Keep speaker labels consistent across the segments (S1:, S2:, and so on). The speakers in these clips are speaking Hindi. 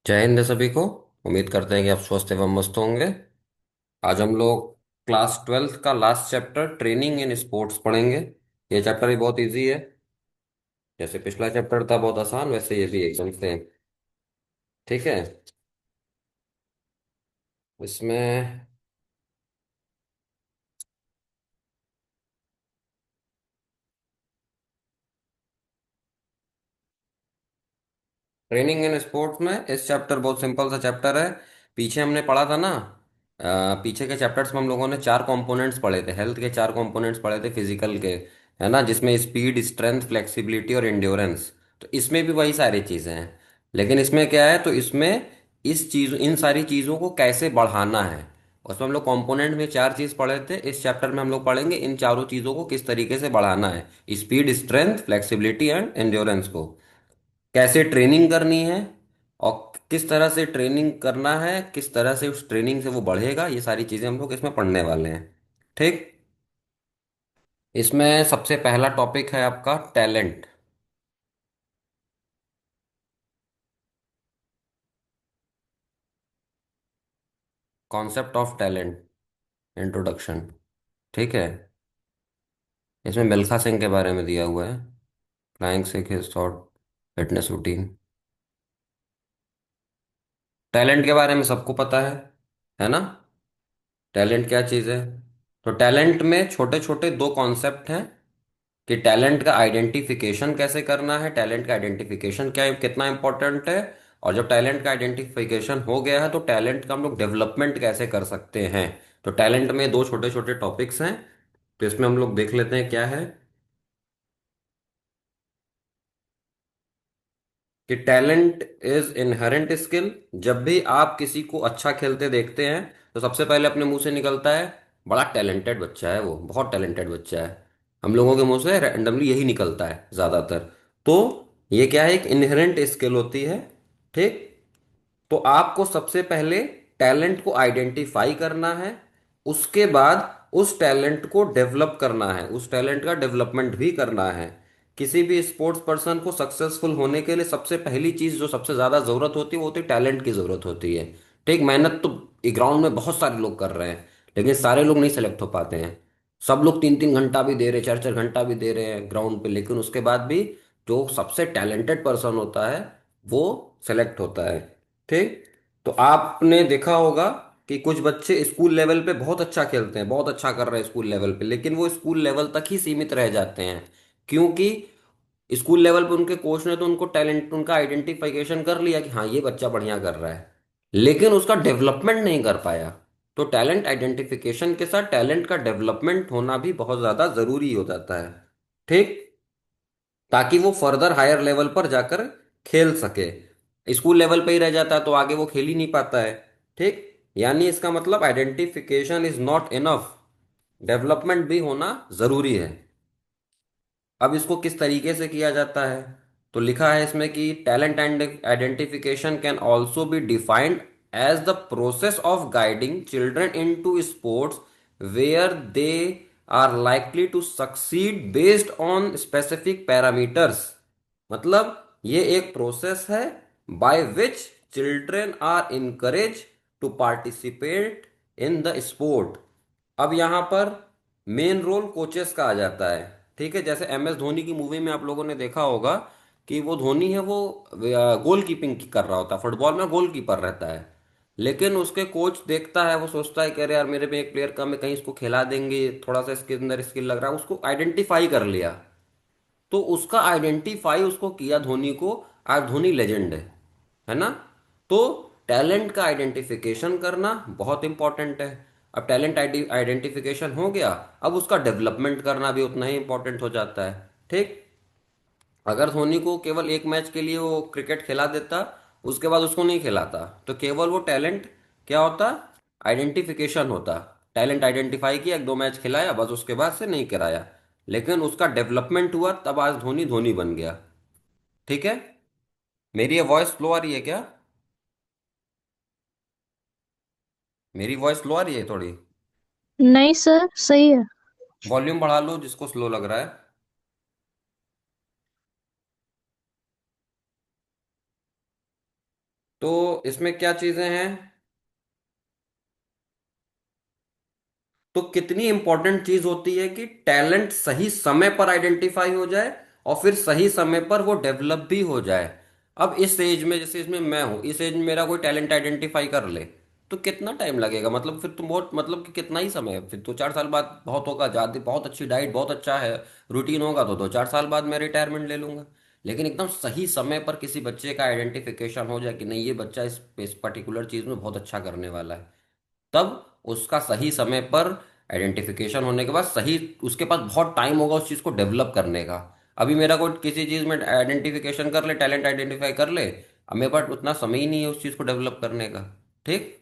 S1: जय हिंद सभी को। उम्मीद करते हैं कि आप स्वस्थ एवं मस्त होंगे। आज हम लोग क्लास 12th का last chapter training in sports पढ़ेंगे। ये चैप्टर भी बहुत इजी है। जैसे पिछला चैप्टर था बहुत आसान, वैसे ये भी एकदम सेम। ठीक है। इसमें ट्रेनिंग इन स्पोर्ट्स में इस चैप्टर बहुत सिंपल सा चैप्टर है। पीछे हमने पढ़ा था ना। पीछे के चैप्टर्स में हम लोगों ने चार कंपोनेंट्स पढ़े थे, हेल्थ के चार कंपोनेंट्स पढ़े थे फिजिकल के। है ना, जिसमें स्पीड, स्ट्रेंथ, फ्लेक्सिबिलिटी और एंड्योरेंस। तो इसमें भी वही सारी चीजें हैं। लेकिन इसमें क्या है, तो इसमें इन सारी चीजों को कैसे बढ़ाना है। उसमें हम लोग कंपोनेंट में चार चीज पढ़े थे, इस चैप्टर में हम लोग पढ़ेंगे इन चारों चीजों को किस तरीके से बढ़ाना है। Speed, strength, flexibility and endurance को कैसे ट्रेनिंग करनी है, और किस तरह से ट्रेनिंग करना है, किस तरह से उस ट्रेनिंग से वो बढ़ेगा। ये सारी चीजें हम लोग इसमें पढ़ने वाले हैं। ठीक। इसमें सबसे पहला टॉपिक है आपका talent. Concept of talent, introduction. ठीक है। इसमें मिल्खा सिंह के बारे में दिया हुआ है। Flying Sikh his thought, fitness routine. Talent के बारे में सबको पता है ना। टैलेंट क्या चीज़ है। तो टैलेंट में छोटे छोटे दो कॉन्सेप्ट हैं कि टैलेंट का आइडेंटिफिकेशन कैसे करना है, टैलेंट का आइडेंटिफिकेशन क्या कितना इंपॉर्टेंट है। और जब टैलेंट का आइडेंटिफिकेशन हो गया है तो टैलेंट का हम लोग डेवलपमेंट कैसे कर सकते हैं। तो टैलेंट में दो छोटे छोटे टॉपिक्स हैं। तो इसमें हम लोग देख लेते हैं क्या है कि टैलेंट इज इनहेरेंट स्किल। जब भी आप किसी को अच्छा खेलते देखते हैं तो सबसे पहले अपने मुंह से निकलता है बड़ा टैलेंटेड बच्चा है, वो बहुत टैलेंटेड बच्चा है। हम लोगों के मुंह से रैंडमली यही निकलता है ज्यादातर। तो ये क्या है, एक इनहेरेंट स्किल होती है। ठीक। तो आपको सबसे पहले टैलेंट को आइडेंटिफाई करना है। उसके बाद उस टैलेंट को डेवलप करना है, उस टैलेंट का डेवलपमेंट भी करना है। किसी भी स्पोर्ट्स पर्सन को सक्सेसफुल होने के लिए सबसे पहली चीज जो सबसे ज्यादा जरूरत होती है वो होती है टैलेंट की जरूरत होती है। ठीक। मेहनत तो ग्राउंड में बहुत सारे लोग कर रहे हैं, लेकिन सारे लोग नहीं सेलेक्ट हो पाते हैं। सब लोग 3-3 घंटा भी दे रहे, 4-4 घंटा भी दे रहे हैं ग्राउंड पे, लेकिन उसके बाद भी जो सबसे टैलेंटेड पर्सन होता है वो सेलेक्ट होता है। ठीक। तो आपने देखा होगा कि कुछ बच्चे स्कूल लेवल पे बहुत अच्छा खेलते हैं, बहुत अच्छा कर रहे हैं स्कूल लेवल पे, लेकिन वो स्कूल लेवल तक ही सीमित रह जाते हैं। क्योंकि स्कूल लेवल पे उनके कोच ने तो उनको टैलेंट, उनका आइडेंटिफिकेशन कर लिया कि हाँ ये बच्चा बढ़िया कर रहा है, लेकिन उसका डेवलपमेंट नहीं कर पाया। तो टैलेंट आइडेंटिफिकेशन के साथ टैलेंट का डेवलपमेंट होना भी बहुत ज्यादा जरूरी हो जाता है। ठीक। ताकि वो फर्दर हायर लेवल पर जाकर खेल सके। स्कूल लेवल पे ही रह जाता है तो आगे वो खेल ही नहीं पाता है। ठीक। यानी इसका मतलब identification is not enough, development भी होना जरूरी है। अब इसको किस तरीके से किया जाता है, तो लिखा है इसमें कि talent and identification can also be defined as the process of guiding children into sports where they are likely to succeed based on specific parameters. मतलब ये एक प्रोसेस है by which children are encourage to participate in the sport. अब यहाँ पर मेन रोल कोचेस का आ जाता है। ठीक है। जैसे एम एस धोनी की मूवी में आप लोगों ने देखा होगा कि वो धोनी है, वो गोल कीपिंग कर रहा होता है, फुटबॉल में गोल कीपर रहता है। लेकिन उसके कोच देखता है, वो सोचता है कि अरे यार मेरे में एक प्लेयर कम है, कहीं इसको खिला देंगे, थोड़ा सा इसके अंदर स्किल लग रहा है, उसको आइडेंटिफाई कर लिया। तो उसका आइडेंटिफाई उसको किया धोनी को। आज धोनी लेजेंड है ना। तो टैलेंट का आइडेंटिफिकेशन करना बहुत इंपॉर्टेंट है। अब टैलेंट आइडेंटिफिकेशन हो गया, अब उसका डेवलपमेंट करना भी उतना ही इंपॉर्टेंट हो जाता है। ठीक। अगर धोनी को केवल एक मैच के लिए वो क्रिकेट खिला देता, उसके बाद उसको नहीं खिलाता, तो केवल वो टैलेंट क्या होता, आइडेंटिफिकेशन होता। टैलेंट आइडेंटिफाई किया, 1-2 मैच खिलाया, बस उसके बाद से नहीं कराया। लेकिन उसका डेवलपमेंट हुआ, तब आज धोनी धोनी बन गया। ठीक है। मेरी ये वॉइस स्लो आ रही है क्या? मेरी वॉइस स्लो आ रही है थोड़ी।
S2: नहीं सर, सही है।
S1: वॉल्यूम बढ़ा लो जिसको स्लो लग रहा है। तो इसमें क्या चीजें हैं? तो कितनी इंपॉर्टेंट चीज होती है कि टैलेंट सही समय पर आइडेंटिफाई हो जाए और फिर सही समय पर वो डेवलप भी हो जाए। अब इस एज में, जैसे इसमें मैं हूँ, इस एज में मेरा कोई टैलेंट आइडेंटिफाई कर ले तो कितना टाइम लगेगा? मतलब फिर तो बहुत, मतलब कि कितना ही समय है? फिर 2-4 साल बाद बहुत होगा, ज्यादा बहुत अच्छी डाइट, बहुत अच्छा है रूटीन होगा तो 2-4 साल बाद मैं रिटायरमेंट ले लूंगा। लेकिन एकदम सही समय पर किसी बच्चे का आइडेंटिफिकेशन हो जाए कि नहीं, ये बच्चा इस पर्टिकुलर चीज में बहुत अच्छा करने वाला है, तब उसका सही समय पर आइडेंटिफिकेशन होने के बाद सही, उसके पास बहुत टाइम होगा उस चीज़ को डेवलप करने का। अभी मेरा कोई किसी चीज़ में आइडेंटिफिकेशन कर ले, टैलेंट आइडेंटिफाई कर ले, अब मेरे पास उतना समय ही नहीं है उस चीज़ को डेवलप करने का। ठीक।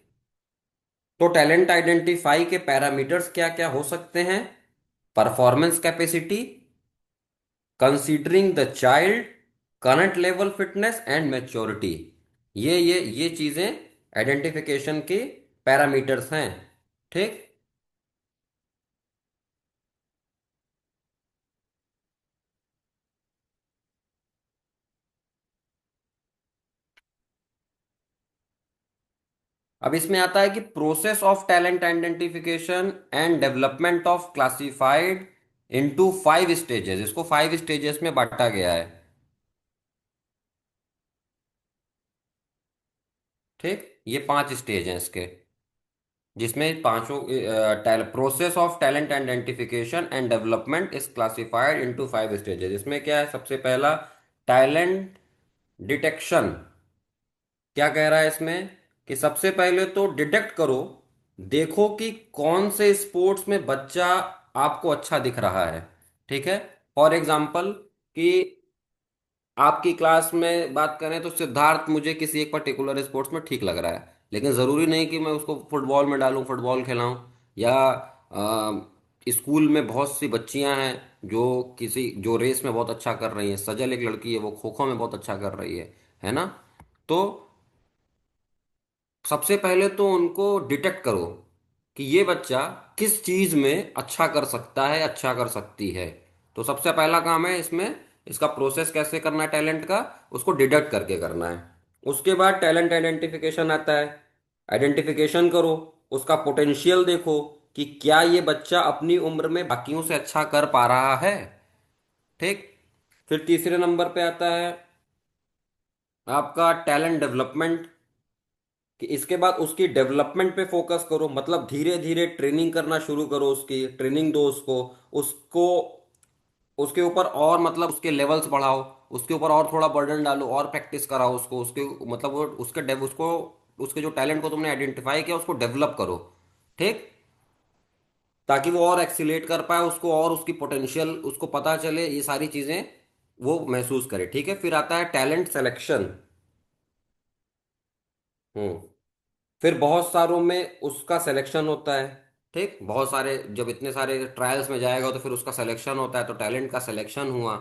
S1: तो टैलेंट आइडेंटिफाई के पैरामीटर्स क्या क्या हो सकते हैं? Performance capacity, considering the child, current level fitness and maturity. ये चीज़ें आइडेंटिफिकेशन के पैरामीटर्स हैं। ठीक। अब इसमें आता है कि process of talent identification and development of classified into 5 stages. इसको 5 स्टेजेस में बांटा गया है। ठीक। ये 5 स्टेज हैं इसके, जिसमें पांचों, process of talent identification and development is classified into 5 stages. इसमें क्या है? सबसे पहला, टैलेंट डिटेक्शन। क्या कह रहा है इसमें? कि सबसे पहले तो डिटेक्ट करो, देखो कि कौन से स्पोर्ट्स में बच्चा आपको अच्छा दिख रहा है। ठीक है। फॉर एग्जाम्पल, कि आपकी क्लास में बात करें तो सिद्धार्थ मुझे किसी एक पर्टिकुलर स्पोर्ट्स में ठीक लग रहा है, लेकिन ज़रूरी नहीं कि मैं उसको फुटबॉल में डालूं, फुटबॉल खिलाऊं। या स्कूल में बहुत सी बच्चियां हैं जो रेस में बहुत अच्छा कर रही हैं। सजल एक लड़की है, वो खो खो में बहुत अच्छा कर रही है ना? तो सबसे पहले तो उनको डिटेक्ट करो कि ये बच्चा किस चीज में अच्छा कर सकता है, अच्छा कर सकती है। तो सबसे पहला काम है इसमें, इसका प्रोसेस कैसे करना है टैलेंट का, उसको डिटेक्ट करके करना है। उसके बाद टैलेंट आइडेंटिफिकेशन आता है। आइडेंटिफिकेशन करो, उसका पोटेंशियल देखो कि क्या ये बच्चा अपनी उम्र में बाकियों से अच्छा कर पा रहा है। ठीक। फिर तीसरे नंबर पे आता है आपका टैलेंट डेवलपमेंट, कि इसके बाद उसकी डेवलपमेंट पे फोकस करो, मतलब धीरे धीरे ट्रेनिंग करना शुरू करो, उसकी ट्रेनिंग दो उसको। उसको उसके ऊपर और, मतलब उसके लेवल्स बढ़ाओ, उसके ऊपर और थोड़ा बर्डन डालो और प्रैक्टिस कराओ उसको, उसके मतलब वो उसके उसको, उसके जो टैलेंट को तुमने आइडेंटिफाई किया उसको डेवलप करो। ठीक। ताकि वो और एक्सीलेट कर पाए, उसको और उसकी पोटेंशियल उसको पता चले, ये सारी चीजें वो महसूस करे। ठीक है। फिर आता है टैलेंट सिलेक्शन। हम्म। फिर बहुत सारों में उसका सिलेक्शन होता है। ठीक। बहुत सारे, जब इतने सारे ट्रायल्स में जाएगा तो फिर उसका सिलेक्शन होता है, तो टैलेंट का सिलेक्शन हुआ।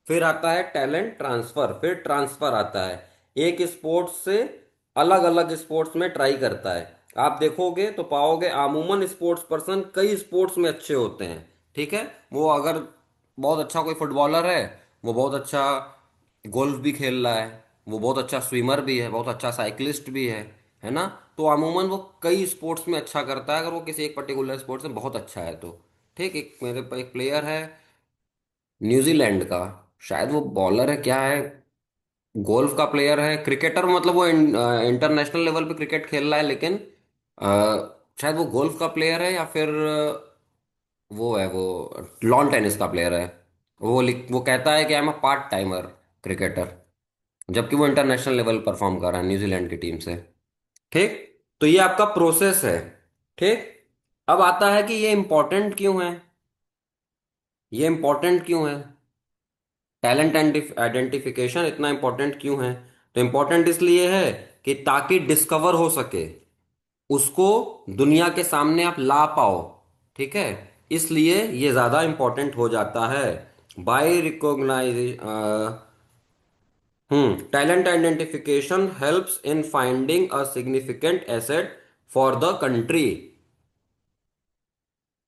S1: फिर आता है टैलेंट ट्रांसफर। फिर ट्रांसफर आता है, एक स्पोर्ट्स से अलग अलग स्पोर्ट्स में ट्राई करता है। आप देखोगे तो पाओगे अमूमन स्पोर्ट्स पर्सन कई स्पोर्ट्स में अच्छे होते हैं। ठीक है। वो अगर बहुत अच्छा कोई फुटबॉलर है, वो बहुत अच्छा गोल्फ भी खेल रहा है, वो बहुत अच्छा स्विमर भी है, बहुत अच्छा साइकिलिस्ट भी है ना? तो अमूमन वो कई स्पोर्ट्स में अच्छा करता है, अगर वो किसी एक पर्टिकुलर स्पोर्ट्स में बहुत अच्छा है तो। ठीक। एक मेरे पर एक प्लेयर है न्यूजीलैंड का, शायद वो बॉलर है क्या है, गोल्फ का प्लेयर है, क्रिकेटर, मतलब वो इंटरनेशनल लेवल पे क्रिकेट खेल रहा है, लेकिन शायद वो गोल्फ का प्लेयर है या फिर वो है, वो लॉन टेनिस का प्लेयर है। वो कहता है कि I am a part timer cricketer, जबकि वो इंटरनेशनल लेवल परफॉर्म कर रहा है न्यूजीलैंड की टीम से। ठीक। तो ये आपका प्रोसेस है। ठीक। अब आता है कि ये इंपॉर्टेंट क्यों है? ये इंपॉर्टेंट क्यों है? टैलेंट आइडेंटिफिकेशन इतना इंपॉर्टेंट क्यों है? तो इंपॉर्टेंट इसलिए है कि ताकि डिस्कवर हो सके, उसको दुनिया के सामने आप ला पाओ। ठीक है। इसलिए ये ज्यादा इंपॉर्टेंट हो जाता है। By recognise talent identification helps in finding a significant asset for the country.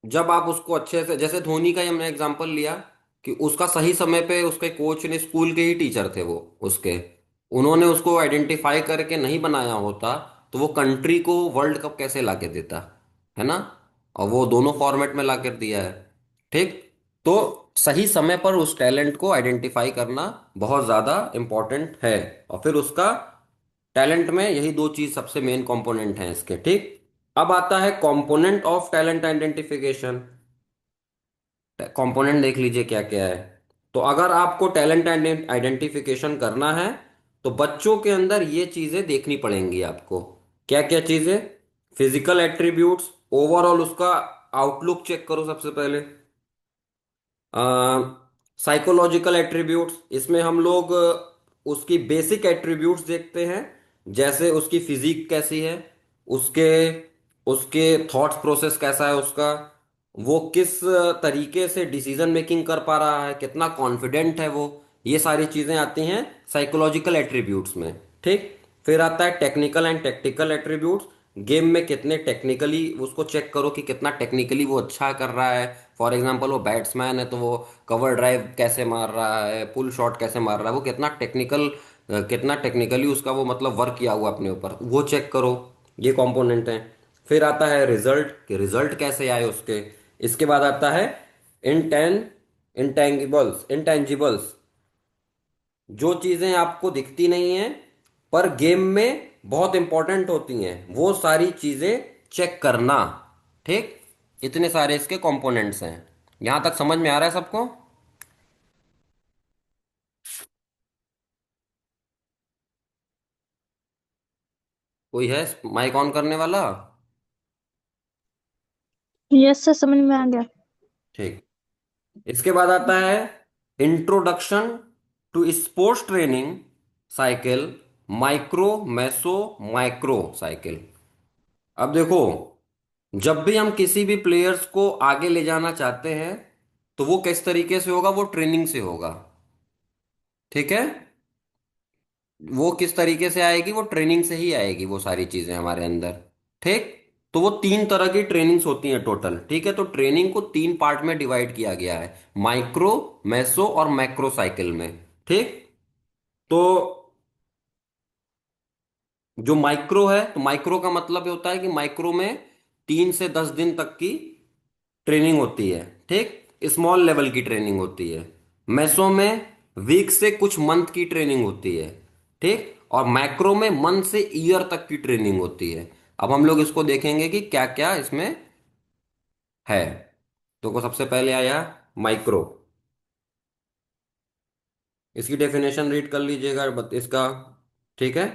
S1: जब आप उसको अच्छे से, जैसे धोनी का ही हमने एग्जांपल लिया, कि उसका सही समय पे उसके कोच ने, स्कूल के ही टीचर थे वो उसके, उन्होंने उसको आइडेंटिफाई करके नहीं बनाया होता तो वो कंट्री को वर्ल्ड कप कैसे ला के देता, है ना। और वो दोनों फॉर्मेट में ला कर दिया है। ठीक। तो सही समय पर उस टैलेंट को आइडेंटिफाई करना बहुत ज़्यादा इम्पोर्टेंट है। और फिर उसका टैलेंट में यही दो चीज़ सबसे मेन कंपोनेंट हैं इसके। ठीक। अब आता है component of talent identification. Component देख लीजिए क्या क्या है। तो अगर आपको टैलेंट आइडेंटिफिकेशन करना है तो बच्चों के अंदर ये चीजें देखनी पड़ेंगी आपको। क्या क्या चीजें? फिजिकल एट्रीब्यूट्स, ओवरऑल उसका आउटलुक चेक करो सबसे पहले। साइकोलॉजिकल एट्रीब्यूट्स, इसमें हम लोग उसकी बेसिक एट्रीब्यूट्स देखते हैं। जैसे उसकी फिजिक कैसी है, उसके उसके थॉट्स प्रोसेस कैसा है उसका, वो किस तरीके से डिसीजन मेकिंग कर पा रहा है, कितना कॉन्फिडेंट है वो। ये सारी चीजें आती हैं साइकोलॉजिकल एट्रीब्यूट्स में। ठीक। फिर आता है technical and tactical attributes. Game में कितने टेक्निकली, उसको चेक करो कि कितना टेक्निकली वो अच्छा कर रहा है। फॉर एग्जांपल वो बैट्समैन है तो वो कवर ड्राइव कैसे मार रहा है, पुल शॉट कैसे मार रहा है, वो कितना टेक्निकली उसका वो मतलब वर्क किया हुआ अपने ऊपर, वो चेक करो। ये कंपोनेंट है। फिर आता है रिजल्ट, कि रिजल्ट कैसे आए उसके। इसके बाद आता है इंटेन इंटेंजिबल्स, जो चीजें आपको दिखती नहीं है पर गेम में बहुत इंपॉर्टेंट होती हैं, वो सारी चीजें चेक करना। ठीक। इतने सारे इसके कंपोनेंट्स हैं। यहां तक समझ में आ रहा है सबको? कोई है माइक ऑन करने वाला?
S2: यस सर, समझ में आ गया।
S1: ठीक। इसके बाद आता है introduction to sports training cycle, micro meso micro cycle. अब देखो, जब भी हम किसी भी प्लेयर्स को आगे ले जाना चाहते हैं तो वो किस तरीके से होगा, वो ट्रेनिंग से होगा। ठीक है। वो किस तरीके से आएगी, वो ट्रेनिंग से ही आएगी वो सारी चीजें हमारे अंदर। ठीक। तो वो तीन तरह की ट्रेनिंग्स होती हैं टोटल। ठीक है। तो ट्रेनिंग को तीन पार्ट में डिवाइड किया गया है, माइक्रो, मेसो और मैक्रो साइकिल में। ठीक। तो जो माइक्रो है, तो माइक्रो का मतलब ये होता है कि माइक्रो में 3 से 10 दिन तक की ट्रेनिंग होती है। ठीक। स्मॉल लेवल की ट्रेनिंग होती है। मेसो में वीक से कुछ मंथ की ट्रेनिंग होती है। ठीक। और मैक्रो में मंथ से ईयर तक की ट्रेनिंग होती है। अब हम लोग इसको देखेंगे कि क्या क्या इसमें है। तो को सबसे पहले आया माइक्रो। इसकी डेफिनेशन रीड कर लीजिएगा इसका। ठीक है।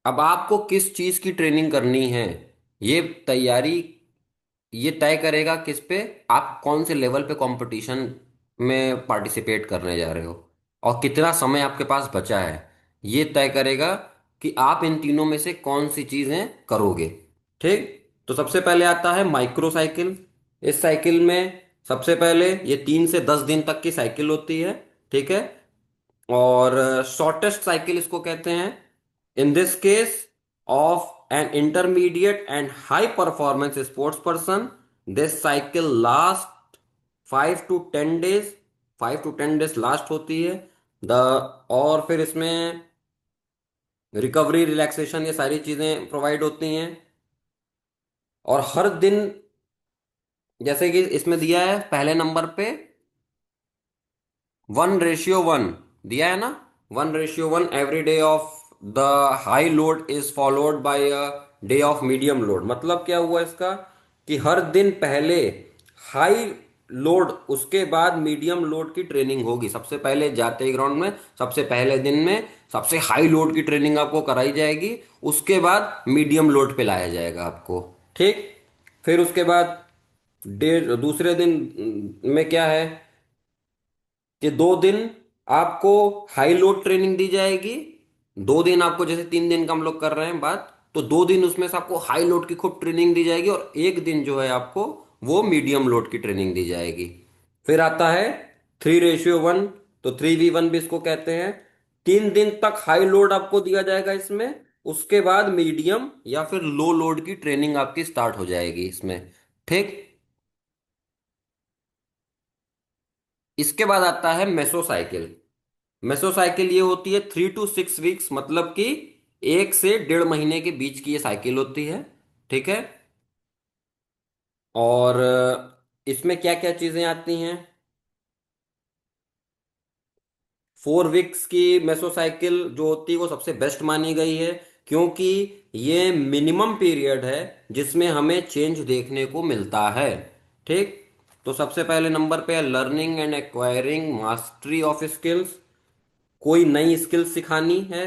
S1: अब आपको किस चीज की ट्रेनिंग करनी है, ये तैयारी, ये तय करेगा किस पे, आप कौन से लेवल पे कंपटीशन में पार्टिसिपेट करने जा रहे हो और कितना समय आपके पास बचा है। ये तय करेगा कि आप इन तीनों में से कौन सी चीजें करोगे। ठीक। तो सबसे पहले आता है माइक्रो साइकिल। इस साइकिल में सबसे पहले ये 3 से 10 दिन तक की साइकिल होती है। ठीक है। और शॉर्टेस्ट साइकिल इसको कहते हैं। In this case of an intermediate and high performance sports person, this cycle last 5 to 10 days. 5 to 10 days last होती है। द और फिर इसमें रिकवरी, रिलैक्सेशन, ये सारी चीजें प्रोवाइड होती हैं। और हर दिन, जैसे कि इसमें दिया है पहले नंबर पे 1:1 दिया है ना। 1:1 every day of the high load is followed by a day of medium load. मतलब क्या हुआ इसका, कि हर दिन पहले हाई लोड, उसके बाद मीडियम लोड की ट्रेनिंग होगी। सबसे पहले जाते ही ग्राउंड में सबसे पहले दिन में सबसे हाई लोड की ट्रेनिंग आपको कराई जाएगी। उसके बाद मीडियम लोड पे लाया जाएगा आपको। ठीक। फिर उसके बाद दूसरे दिन में क्या है, कि 2 दिन आपको हाई लोड ट्रेनिंग दी जाएगी। 2 दिन आपको, जैसे 3 दिन का हम लोग कर रहे हैं बात, तो 2 दिन उसमें से आपको हाई लोड की खूब ट्रेनिंग दी जाएगी और एक दिन जो है आपको वो मीडियम लोड की ट्रेनिंग दी जाएगी। फिर आता है 3:1। तो 3v1 भी इसको कहते हैं। 3 दिन तक हाई लोड आपको दिया जाएगा इसमें। उसके बाद मीडियम या फिर लो लोड की ट्रेनिंग आपकी स्टार्ट हो जाएगी इसमें। ठीक। इसके बाद आता है मेसोसाइकिल। मेसोसाइकिल ये होती है 3 to 6 वीक्स, मतलब कि 1 से 1.5 महीने के बीच की ये साइकिल होती है। ठीक है। और इसमें क्या क्या चीजें आती हैं? 4 वीक्स की मेसोसाइकिल जो होती है वो सबसे बेस्ट मानी गई है, क्योंकि ये मिनिमम पीरियड है जिसमें हमें चेंज देखने को मिलता है। ठीक। तो सबसे पहले नंबर पे है learning and acquiring mastery of skills. कोई नई स्किल सिखानी है,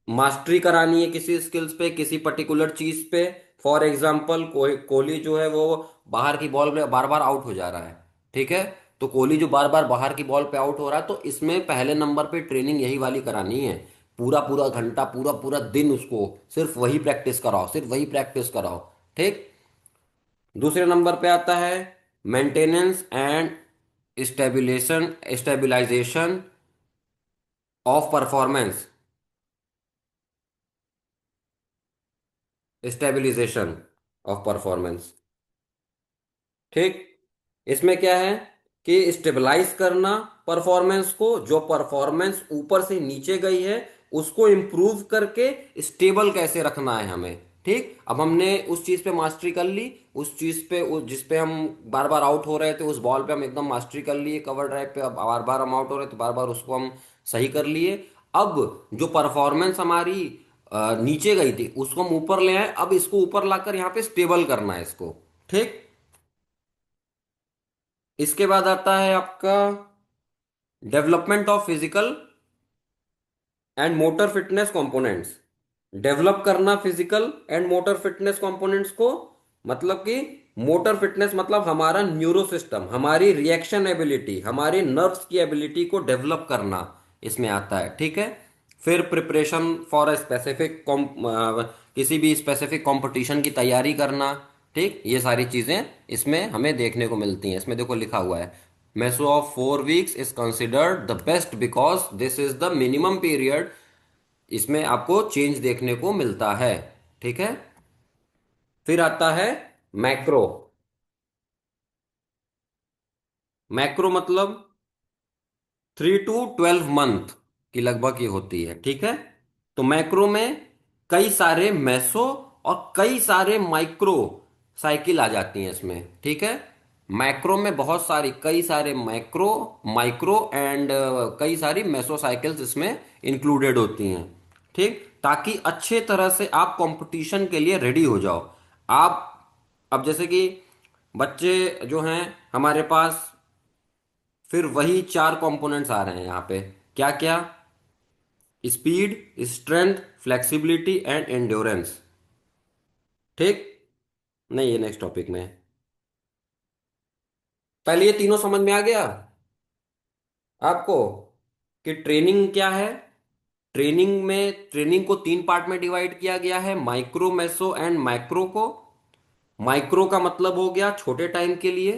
S1: मास्टरी करानी है किसी स्किल्स पे, किसी पर्टिकुलर चीज पे। फॉर एग्जाम्पल, कोई कोहली जो है वो बाहर की बॉल में बार बार आउट हो जा रहा है। ठीक है। तो कोहली जो बार बार बाहर की बॉल पे आउट हो रहा है, तो इसमें पहले नंबर पे ट्रेनिंग यही वाली करानी है। पूरा पूरा घंटा, पूरा पूरा दिन उसको सिर्फ वही प्रैक्टिस कराओ, सिर्फ वही प्रैक्टिस कराओ। ठीक। दूसरे नंबर पे आता है maintenance and stabilization stabilization of performance. Stabilization of performance. ठीक। इसमें क्या है कि स्टेबलाइज करना परफॉर्मेंस को, जो परफॉर्मेंस ऊपर से नीचे गई है उसको इम्प्रूव करके स्टेबल कैसे रखना है हमें। ठीक। अब हमने उस चीज पे मास्टरी कर ली, उस चीज पे जिस पे हम बार बार आउट हो रहे थे उस बॉल पे हम एकदम मास्टरी कर लिए, कवर ड्राइव पे अब बार बार हम आउट हो रहे थे, बार बार उसको हम सही कर लिए। अब जो परफॉर्मेंस हमारी नीचे गई थी उसको हम ऊपर ले आए, अब इसको ऊपर लाकर यहाँ पे स्टेबल करना है इसको। ठीक। इसके बाद आता है आपका development of physical and motor fitness components. Develop करना physical and motor fitness components को, मतलब कि मोटर फिटनेस मतलब हमारा न्यूरो सिस्टम, हमारी रिएक्शन एबिलिटी, हमारी नर्व्स की एबिलिटी को डेवलप करना इसमें आता है। ठीक है। फिर प्रिपरेशन फॉर अ स्पेसिफिक किसी भी स्पेसिफिक कंपटीशन की तैयारी करना। ठीक। ये सारी चीजें इसमें हमें देखने को मिलती हैं। इसमें देखो लिखा हुआ है meso of 4 weeks is considered the best because this is the minimum period. इसमें आपको चेंज देखने को मिलता है। ठीक है। फिर आता है मैक्रो। मैक्रो मतलब 3 to 12 मंथ की लगभग ये होती है। ठीक है। तो मैक्रो में कई सारे मैसो और कई सारे माइक्रो साइकिल आ जाती हैं इसमें। ठीक है। मैक्रो में बहुत सारी, कई सारे मैक्रो, माइक्रो एंड कई सारी मैसो साइकिल्स इसमें इंक्लूडेड होती हैं। ठीक। ताकि अच्छे तरह से आप कंपटीशन के लिए रेडी हो जाओ। आप अब जैसे कि बच्चे जो हैं हमारे पास, फिर वही 4 कंपोनेंट्स आ रहे हैं यहाँ पे। क्या क्या? Speed, strength, flexibility and endurance. ठीक। नहीं, ये नेक्स्ट टॉपिक में है। पहले ये तीनों समझ में आ गया आपको कि ट्रेनिंग क्या है? ट्रेनिंग को 3 पार्ट में डिवाइड किया गया है, माइक्रो, मेसो एंड मैक्रो को। माइक्रो का मतलब हो गया छोटे टाइम के लिए,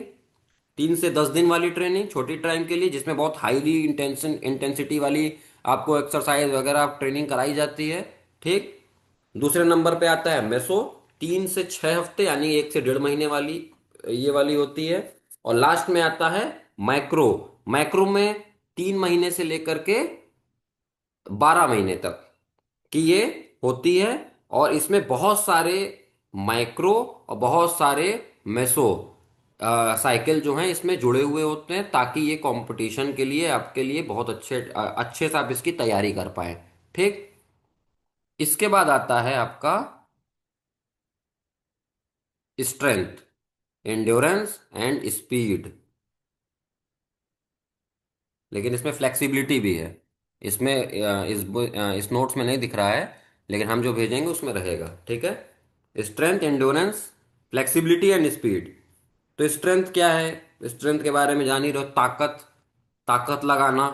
S1: 3 से 10 दिन वाली ट्रेनिंग छोटी टाइम के लिए, जिसमें बहुत हाईली इंटेंसिटी वाली आपको एक्सरसाइज वगैरह ट्रेनिंग कराई जाती है। ठीक। दूसरे नंबर पे आता है मेसो, 3 से 6 हफ्ते यानी 1 से 1.5 महीने वाली ये वाली होती है। और लास्ट में आता है माइक्रो। माइक्रो में 3 महीने से लेकर के 12 महीने तक कि ये होती है। और इसमें बहुत सारे माइक्रो और बहुत सारे मेसो साइकिल जो हैं इसमें जुड़े हुए होते हैं, ताकि ये कंपटीशन के लिए आपके लिए बहुत अच्छे से आप इसकी तैयारी कर पाए। ठीक। इसके बाद आता है आपका स्ट्रेंथ, एंड्योरेंस एंड स्पीड। लेकिन इसमें फ्लेक्सिबिलिटी भी है। इसमें इस नोट्स में नहीं दिख रहा है, लेकिन हम जो भेजेंगे उसमें रहेगा। ठीक है। Strength, endurance, flexibility and speed. तो स्ट्रेंथ क्या है? स्ट्रेंथ के बारे में जान ही रहो, ताकत, ताकत लगाना।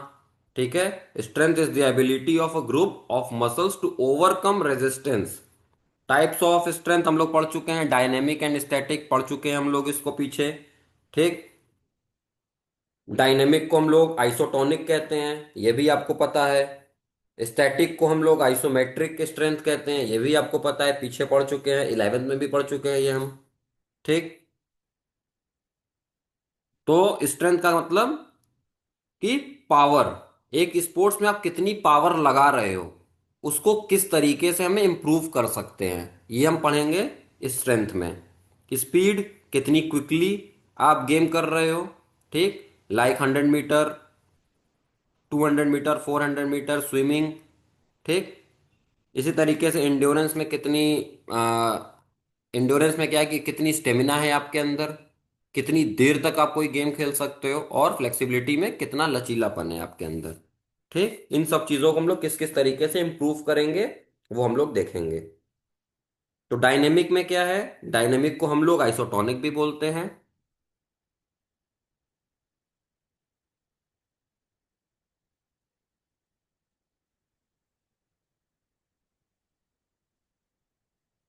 S1: ठीक है। Strength is the ability of a group of muscles to overcome resistance. Types of strength हम लोग पढ़ चुके हैं, डायनेमिक एंड स्टैटिक पढ़ चुके हैं हम लोग इसको पीछे। ठीक। डायनेमिक को हम लोग आइसोटोनिक कहते हैं, ये भी आपको पता है। स्टैटिक को हम लोग आइसोमेट्रिक स्ट्रेंथ कहते हैं, ये भी आपको पता है, पीछे पढ़ चुके हैं, 11th में भी पढ़ चुके हैं ये हम। ठीक। तो स्ट्रेंथ का मतलब कि पावर, एक स्पोर्ट्स में आप कितनी पावर लगा रहे हो, उसको किस तरीके से हमें इम्प्रूव कर सकते हैं, ये हम पढ़ेंगे स्ट्रेंथ में। स्पीड, कितनी क्विकली आप गेम कर रहे हो, ठीक, like 100 metre, 200 metre, 400 metre swimming, ठीक। इसी तरीके से इंड्योरेंस में कितनी, इंड्योरेंस में क्या है कि कितनी स्टेमिना है आपके अंदर, कितनी देर तक आप कोई गेम खेल सकते हो, और फ्लेक्सिबिलिटी में कितना लचीलापन है आपके अंदर, ठीक। इन सब चीजों को हम लोग किस किस तरीके से इंप्रूव करेंगे, वो हम लोग देखेंगे। तो डायनेमिक में क्या है, डायनेमिक को हम लोग आइसोटोनिक भी बोलते हैं।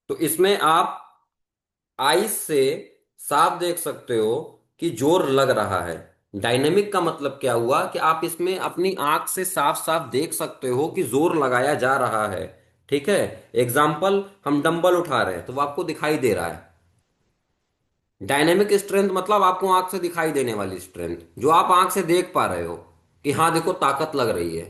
S1: तो इसमें आप आइस से साफ देख सकते हो कि जोर लग रहा है। डायनेमिक का मतलब क्या हुआ कि आप इसमें अपनी आंख से साफ साफ देख सकते हो कि जोर लगाया जा रहा है, ठीक है। एग्जाम्पल, हम डंबल उठा रहे हैं तो वो आपको दिखाई दे रहा है। डायनेमिक स्ट्रेंथ मतलब आपको आंख से दिखाई देने वाली स्ट्रेंथ, जो आप आंख से देख पा रहे हो कि हाँ देखो ताकत लग रही है,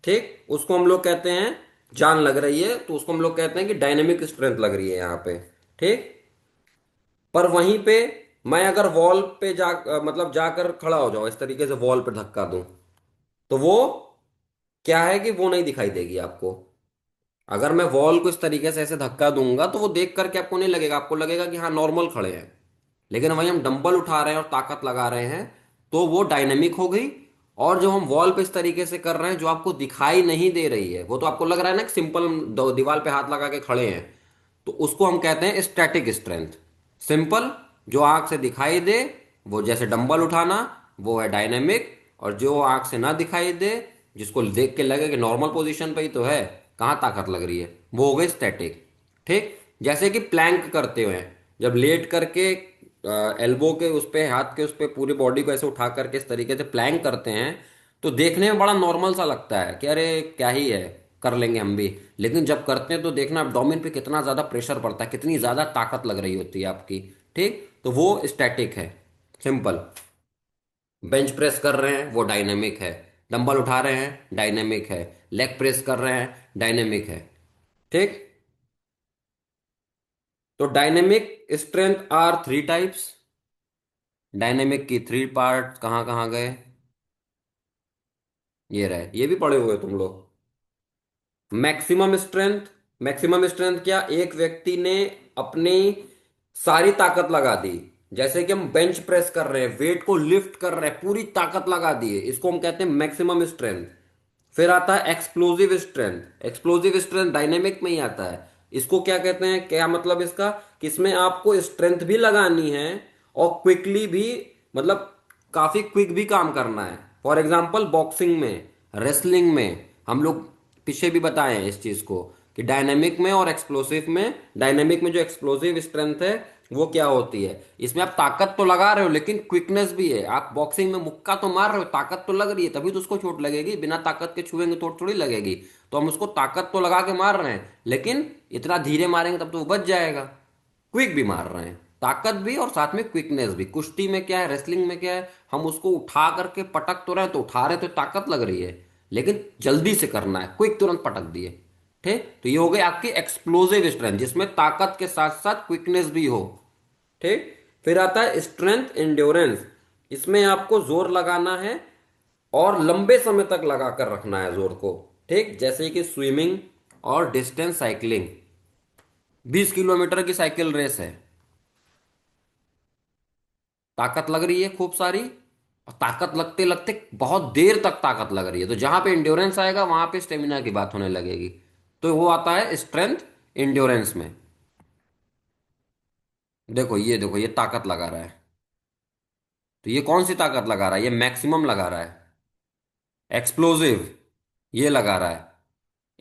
S1: ठीक, उसको हम लोग कहते हैं, जान लग रही है तो उसको हम लोग कहते हैं कि डायनेमिक स्ट्रेंथ लग रही है यहाँ पे, ठीक। पर वहीं पे मैं अगर वॉल पे मतलब जाकर खड़ा हो जाऊं, इस तरीके से वॉल पे धक्का दूं, तो वो क्या है कि वो नहीं दिखाई देगी आपको। अगर मैं वॉल को इस तरीके से ऐसे धक्का दूंगा तो वो देख करके आपको नहीं लगेगा, आपको लगेगा कि हाँ नॉर्मल खड़े हैं। लेकिन वहीं हम डंबल उठा रहे हैं और ताकत लगा रहे हैं, तो वो डायनेमिक हो गई। और जो हम वॉल पे इस तरीके से कर रहे हैं जो आपको दिखाई नहीं दे रही है, वो तो आपको लग रहा है ना कि सिंपल दीवार पे हाथ लगा के खड़े हैं, तो उसको हम कहते हैं स्टैटिक स्ट्रेंथ। सिंपल, जो आंख से दिखाई दे, वो जैसे डंबल उठाना, वो है डायनेमिक। और जो आंख से ना दिखाई दे, जिसको देख के लगे कि नॉर्मल पोजीशन पे ही तो है, कहाँ ताकत लग रही है, वो हो गई स्टैटिक, ठीक। जैसे कि प्लैंक करते हुए, जब लेट करके एल्बो के उस पे, हाथ के उस पे पूरी बॉडी को ऐसे उठा करके इस तरीके से प्लैंक करते हैं, तो देखने में बड़ा नॉर्मल सा लगता है कि अरे क्या ही है, कर लेंगे हम भी। लेकिन जब करते हैं तो देखना एब्डोमेन पे कितना ज्यादा प्रेशर पड़ता है, कितनी ज्यादा ताकत लग रही होती है आपकी, ठीक। तो वो स्टैटिक है, सिंपल। बेंच प्रेस कर रहे हैं वो डायनेमिक है, डंबल उठा रहे हैं डायनेमिक है, लेग प्रेस कर रहे हैं डायनेमिक है, ठीक। तो dynamic strength are three types. Dynamic की थ्री पार्ट कहाँ कहाँ गए, ये रहे, ये भी पढ़े हुए तुम लोग। मैक्सिमम स्ट्रेंथ, मैक्सिमम स्ट्रेंथ क्या, एक व्यक्ति ने अपनी सारी ताकत लगा दी। जैसे कि हम बेंच प्रेस कर रहे हैं, वेट को लिफ्ट कर रहे हैं, पूरी ताकत लगा दी है, इसको हम कहते हैं मैक्सिमम स्ट्रेंथ। फिर आता है explosive strength. Explosive strength dynamic में ही आता है। इसको क्या कहते हैं, क्या मतलब इसका, कि इसमें आपको स्ट्रेंथ भी लगानी है और क्विकली भी, मतलब काफी क्विक भी काम करना है। फॉर एग्जाम्पल बॉक्सिंग में, रेसलिंग में, हम लोग पीछे भी बताए हैं इस चीज को कि डायनेमिक में और एक्सप्लोसिव में, डायनेमिक में जो एक्सप्लोसिव स्ट्रेंथ है वो क्या होती है, इसमें आप ताकत तो लगा रहे हो लेकिन क्विकनेस भी है। आप बॉक्सिंग में मुक्का तो मार रहे हो, ताकत तो लग रही है तभी तो उसको चोट लगेगी, बिना ताकत के छुएंगे तो थोड़ी लगेगी। तो हम उसको ताकत तो लगा के मार रहे हैं, लेकिन इतना धीरे मारेंगे तब तो वो बच जाएगा। क्विक भी मार रहे हैं, ताकत भी और साथ में क्विकनेस भी। कुश्ती में क्या है, रेसलिंग में क्या है, हम उसको उठा करके पटक तो रहे हैं, तो उठा रहे तो ताकत लग रही है, लेकिन जल्दी से करना है, क्विक तुरंत पटक दिए, ठीक। तो ये हो गई आपकी एक्सप्लोसिव स्ट्रेंथ, जिसमें ताकत के साथ साथ क्विकनेस भी हो, ठीक। फिर आता है स्ट्रेंथ एंड्योरेंस। इसमें आपको जोर लगाना है और लंबे समय तक लगा कर रखना है जोर को, ठीक। जैसे कि स्विमिंग और डिस्टेंस साइकिलिंग, 20 किलोमीटर की साइकिल रेस है, ताकत लग रही है खूब सारी, और ताकत लगते लगते बहुत देर तक ताकत लग रही है, तो जहां पे इंड्योरेंस आएगा वहां पे स्टेमिना की बात होने लगेगी। तो वो आता है स्ट्रेंथ इंड्योरेंस में। देखो ये, देखो ये ताकत लगा रहा है, तो ये कौन सी ताकत लगा रहा है, ये मैक्सिमम लगा रहा है। एक्सप्लोसिव, ये लगा रहा है,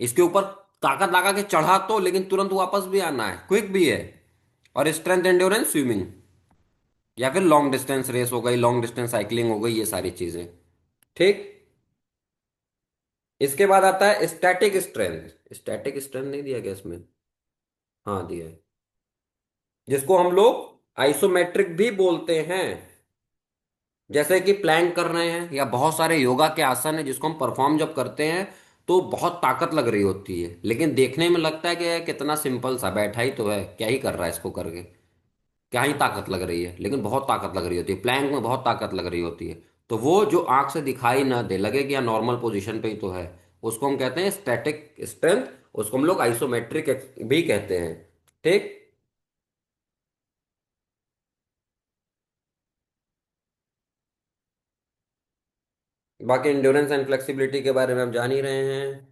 S1: इसके ऊपर ताकत लगा के चढ़ा तो, लेकिन तुरंत वापस भी आना है, क्विक भी है। और स्ट्रेंथ एंड्योरेंस स्विमिंग, या फिर लॉन्ग डिस्टेंस रेस हो गई, लॉन्ग डिस्टेंस साइकिलिंग हो गई, ये सारी चीजें, ठीक। इसके बाद आता है स्टैटिक स्ट्रेंथ। स्टैटिक स्ट्रेंथ नहीं दिया गया इसमें, हाँ दिया है, जिसको हम लोग आइसोमेट्रिक भी बोलते हैं। जैसे कि प्लैंक कर रहे हैं या बहुत सारे योगा के आसन है जिसको हम परफॉर्म जब करते हैं तो बहुत ताकत लग रही होती है, लेकिन देखने में लगता है कि यार कितना सिंपल सा बैठा ही तो है, क्या ही कर रहा है इसको करके, क्या ही ताकत लग रही है, लेकिन बहुत ताकत लग रही होती है, प्लैंक में बहुत ताकत लग रही होती है। तो वो जो आंख से दिखाई ना दे, लगे कि यार नॉर्मल पोजीशन पे ही तो है, उसको हम कहते हैं स्टैटिक स्ट्रेंथ। उसको हम लोग आइसोमेट्रिक भी कहते हैं। ठीक। बाकी इंड्योरेंस एंड फ्लेक्सिबिलिटी के बारे में हम जान ही रहे हैं।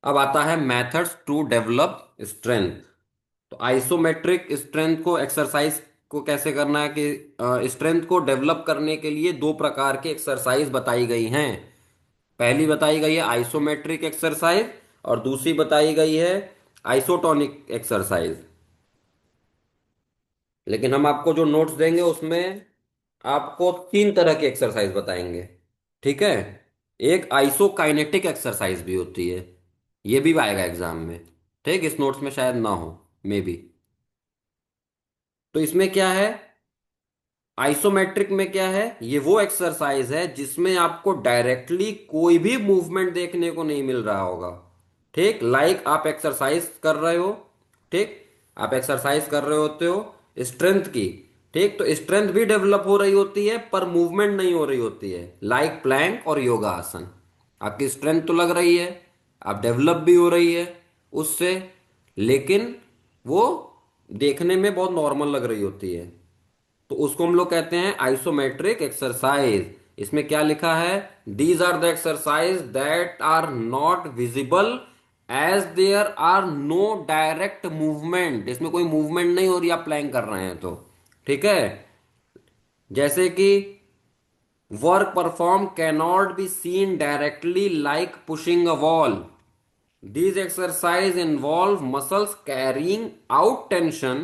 S1: अब आता है मेथड्स टू डेवलप स्ट्रेंथ। तो आइसोमेट्रिक स्ट्रेंथ को एक्सरसाइज को कैसे करना है कि स्ट्रेंथ को डेवलप करने के लिए दो प्रकार की एक्सरसाइज बताई गई हैं। पहली बताई गई है आइसोमेट्रिक एक्सरसाइज, और दूसरी बताई गई है आइसोटोनिक एक्सरसाइज। लेकिन हम आपको जो नोट्स देंगे उसमें आपको तीन तरह की एक्सरसाइज बताएंगे। ठीक है। एक आइसोकाइनेटिक एक्सरसाइज भी होती है, ये भी आएगा एग्जाम में। ठीक, इस नोट्स में शायद ना हो, मे बी। तो इसमें क्या है, आइसोमेट्रिक में क्या है, ये वो एक्सरसाइज है जिसमें आपको डायरेक्टली कोई भी मूवमेंट देखने को नहीं मिल रहा होगा। ठीक, लाइक आप एक्सरसाइज कर रहे हो। ठीक, आप एक्सरसाइज कर रहे होते हो स्ट्रेंथ की। ठीक, तो स्ट्रेंथ भी डेवलप हो रही होती है पर मूवमेंट नहीं हो रही होती है, लाइक प्लैंक और योगा आसन। आपकी स्ट्रेंथ तो लग रही है, आप डेवलप भी हो रही है उससे, लेकिन वो देखने में बहुत नॉर्मल लग रही होती है। तो उसको हम लोग कहते हैं आइसोमेट्रिक एक्सरसाइज। इसमें क्या लिखा है, these are the exercise that are not visible as there are no direct movement. इसमें कोई मूवमेंट नहीं हो रही, आप प्लैंक कर रहे हैं तो। ठीक है। जैसे कि work perform cannot be seen directly like pushing a wall. These exercise involve muscles carrying out tension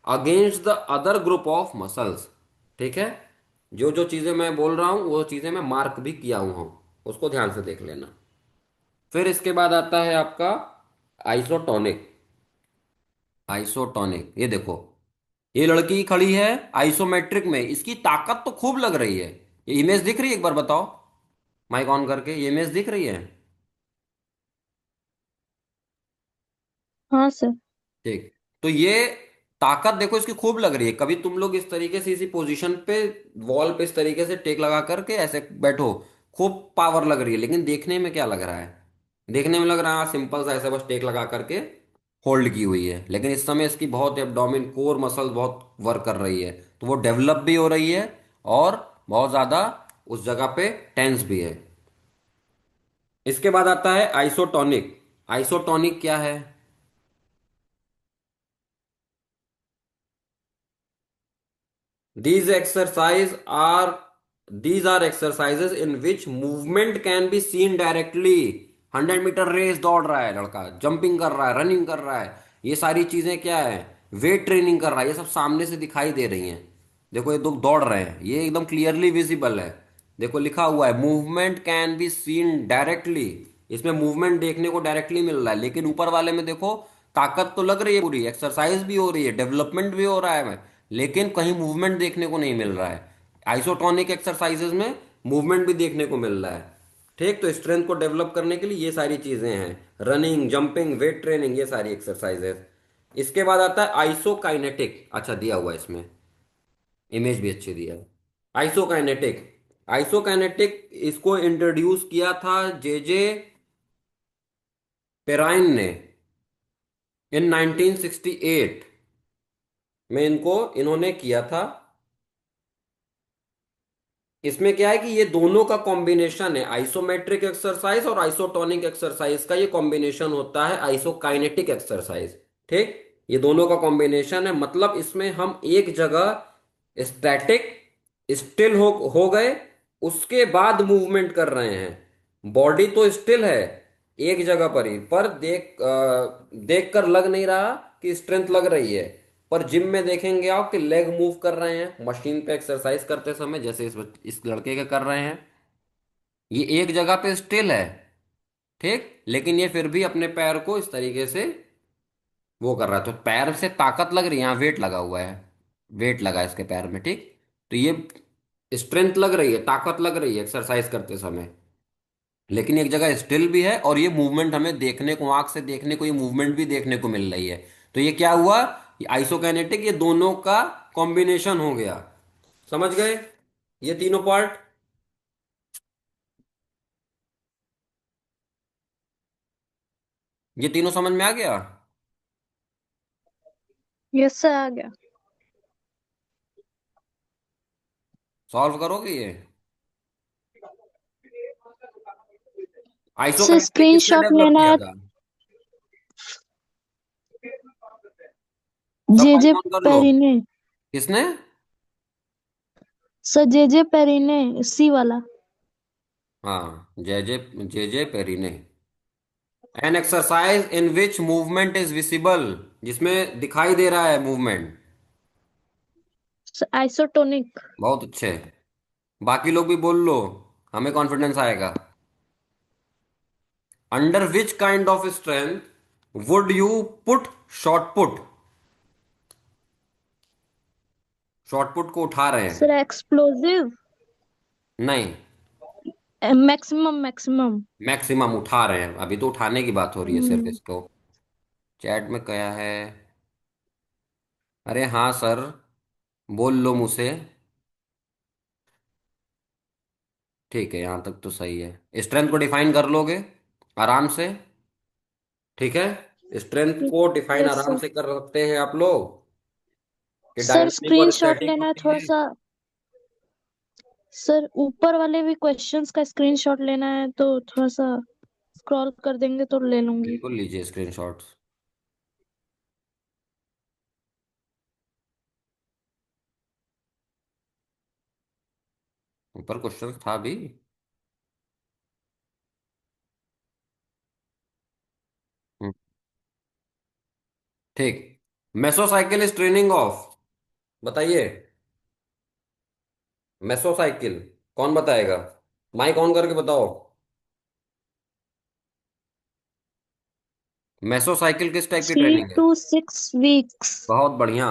S1: against the other group of muscles। ठीक है। जो जो चीजें मैं बोल रहा हूं वो चीजें मैं मार्क भी किया हुआ हूं, उसको ध्यान से देख लेना। फिर इसके बाद आता है आपका आइसोटोनिक। आइसोटोनिक, ये देखो, ये लड़की खड़ी है आइसोमेट्रिक में, इसकी ताकत तो खूब लग रही है। ये इमेज दिख रही है, एक बार बताओ माइक ऑन करके, ये इमेज दिख रही है।
S2: हाँ सर।
S1: ठीक। तो ये ताकत देखो इसकी खूब लग रही है। कभी तुम लोग इस तरीके से इसी पोजीशन पे वॉल पे इस तरीके से टेक लगा करके ऐसे बैठो, खूब पावर लग रही है, लेकिन देखने में क्या लग रहा है, देखने में लग रहा है सिंपल सा ऐसे बस टेक लगा करके होल्ड की हुई है, लेकिन इस समय इसकी बहुत एब्डोमेन कोर मसल बहुत वर्क कर रही है, तो वो डेवलप भी हो रही है और बहुत ज्यादा उस जगह पे टेंस भी है। इसके बाद आता है आइसोटोनिक। आइसोटोनिक क्या है, These exercise are these are exercises in which movement can be seen directly। 100 metre race दौड़ रहा है लड़का, जंपिंग कर रहा है, रनिंग कर रहा है, ये सारी चीजें क्या है, वेट ट्रेनिंग कर रहा है, ये सब सामने से दिखाई दे रही हैं। देखो ये दो दौड़ रहे हैं, ये एकदम क्लियरली विजिबल है। देखो लिखा हुआ है movement can be seen directly. इसमें मूवमेंट देखने को डायरेक्टली मिल रहा है, लेकिन ऊपर वाले में देखो ताकत तो लग रही है, पूरी एक्सरसाइज भी हो रही है, डेवलपमेंट भी हो रहा है, लेकिन कहीं मूवमेंट देखने को नहीं मिल रहा है। आइसोटोनिक एक्सरसाइजेज में मूवमेंट भी देखने को मिल रहा है। ठीक, तो स्ट्रेंथ को डेवलप करने के लिए ये सारी चीजें हैं, रनिंग, जंपिंग, वेट ट्रेनिंग, ये सारी एक्सरसाइजेज। इसके बाद आता है आइसोकाइनेटिक। अच्छा दिया हुआ है इसमें, इमेज भी अच्छी दिया है। आइसोकाइनेटिक। आइसोकाइनेटिक इसको इंट्रोड्यूस किया था जे जे पेराइन ने इन 1968 में, इनको इन्होंने किया था। इसमें क्या है कि ये दोनों का कॉम्बिनेशन है, आइसोमेट्रिक एक्सरसाइज और आइसोटोनिक एक्सरसाइज का ये कॉम्बिनेशन होता है आइसोकाइनेटिक एक्सरसाइज। ठीक, ये दोनों का कॉम्बिनेशन है, मतलब इसमें हम एक जगह स्टैटिक स्टिल हो गए, उसके बाद मूवमेंट कर रहे हैं। बॉडी तो स्टिल है एक जगह पर ही, पर देख कर लग नहीं रहा कि स्ट्रेंथ लग रही है। पर जिम में देखेंगे आप कि लेग मूव कर रहे हैं मशीन पे एक्सरसाइज करते समय, जैसे इस लड़के के कर रहे हैं। ये एक जगह पे स्टिल है। ठीक, लेकिन ये फिर भी अपने पैर को इस तरीके से वो कर रहा है, तो पैर से ताकत लग रही है, यहाँ वेट लगा हुआ है, वेट लगा है इसके पैर में। ठीक, तो ये स्ट्रेंथ लग रही है, ताकत लग रही है एक्सरसाइज करते समय, लेकिन एक जगह स्टिल भी है, और ये मूवमेंट हमें देखने को, आंख से देखने को ये मूवमेंट भी देखने को मिल रही है। तो ये क्या हुआ? ये आइसोकाइनेटिक, ये दोनों का कॉम्बिनेशन हो गया। समझ गए ये तीनों पार्ट? ये तीनों समझ में आ गया?
S2: यस सर, आ गया।
S1: सॉल्व करोगे ये?
S2: सर
S1: आइसोकाइनेटिक किसने
S2: स्क्रीनशॉट
S1: डेवलप
S2: लेना
S1: किया
S2: है।
S1: था? सब
S2: जे
S1: माइक
S2: जे
S1: ऑन कर लो।
S2: पेरिने।
S1: किसने?
S2: सर जे जे पेरिने, सी वाला।
S1: हाँ, जे जे पेरिने। An exercise in which movement is visible, जिसमें दिखाई दे रहा है मूवमेंट।
S2: आइसोटोनिक।
S1: बहुत अच्छे। बाकी लोग भी बोल लो, हमें कॉन्फिडेंस आएगा। Under which kind of strength would you put short put? Short put को उठा रहे हैं।
S2: Sir explosive.
S1: नहीं,
S2: मैक्सिमम मैक्सिमम।
S1: मैक्सिमम उठा रहे हैं, अभी तो उठाने की बात हो रही है सिर्फ इसको। चैट में क्या है? अरे हाँ सर, बोल लो मुझसे। ठीक है, यहां तक तो सही है। स्ट्रेंथ को डिफाइन कर लोगे आराम से? ठीक है, स्ट्रेंथ को डिफाइन
S2: यस
S1: आराम
S2: सर।
S1: से कर सकते हैं आप लोग, कि
S2: सर
S1: डायनामिक और
S2: स्क्रीनशॉट
S1: स्टैटिक
S2: लेना है
S1: होती
S2: थोड़ा
S1: है।
S2: सा। सर ऊपर वाले भी क्वेश्चंस का स्क्रीनशॉट लेना है तो थोड़ा सा स्क्रॉल कर देंगे तो ले लूंगी।
S1: बिल्कुल लीजिए स्क्रीनशॉट्स। ऊपर क्वेश्चन था भी। हम्म, ठीक। मेसोसाइकिल इज ट्रेनिंग ऑफ, बताइए। मेसोसाइकिल कौन बताएगा? माइक ऑन करके बताओ। मेसोसाइकिल किस टाइप की
S2: 3
S1: ट्रेनिंग है?
S2: to 6 weeks।
S1: बहुत बढ़िया।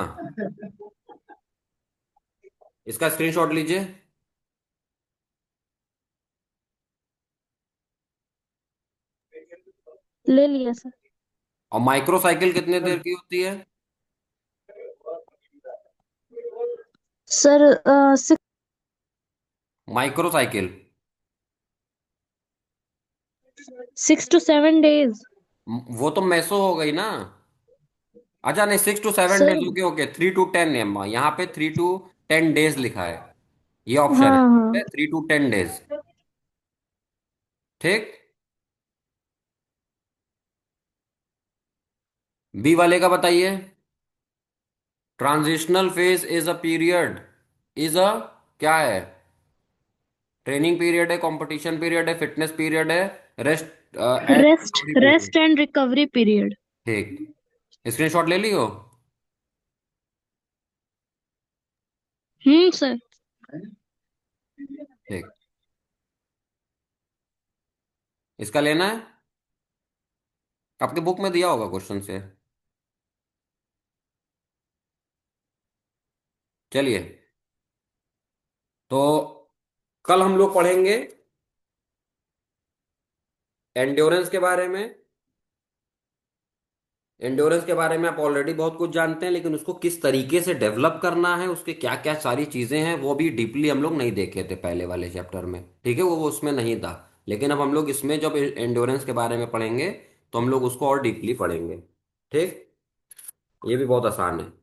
S1: इसका स्क्रीनशॉट लीजिए।
S2: ले लिया सर।
S1: और माइक्रोसाइकिल कितने देर की होती है?
S2: सर
S1: माइक्रोसाइकिल।
S2: 6 to 7 days।
S1: वो तो मैसो हो गई ना। अच्छा नहीं, 6 to 7 days,
S2: sir
S1: okay okay, 3 to 10 यहाँ पे 3 to 10 डेज लिखा है। ये ऑप्शन
S2: हाँ हाँ।
S1: है 3 to 10 डेज। ठीक। बी वाले का बताइए। Transitional phase is a period, is a, क्या है? ट्रेनिंग पीरियड है, कंपटीशन पीरियड है, फिटनेस पीरियड है, rest and
S2: rest
S1: recovery period?
S2: Rest and recovery period.
S1: ठीक। स्क्रीनशॉट ले लियो।
S2: सर।
S1: ठीक। इसका लेना है, आपके बुक में दिया होगा क्वेश्चन से। चलिए, तो कल हम लोग पढ़ेंगे एंड्योरेंस के बारे में। एंड्योरेंस के बारे में आप ऑलरेडी बहुत कुछ जानते हैं, लेकिन उसको किस तरीके से डेवलप करना है, उसके क्या क्या सारी चीजें हैं, वो भी डीपली हम लोग नहीं देखे थे पहले वाले चैप्टर में। ठीक है, वो उसमें नहीं था। लेकिन अब हम लोग इसमें जब एंड्योरेंस के बारे में पढ़ेंगे, तो हम लोग उसको और डीपली पढ़ेंगे। ठीक। ये भी बहुत आसान है।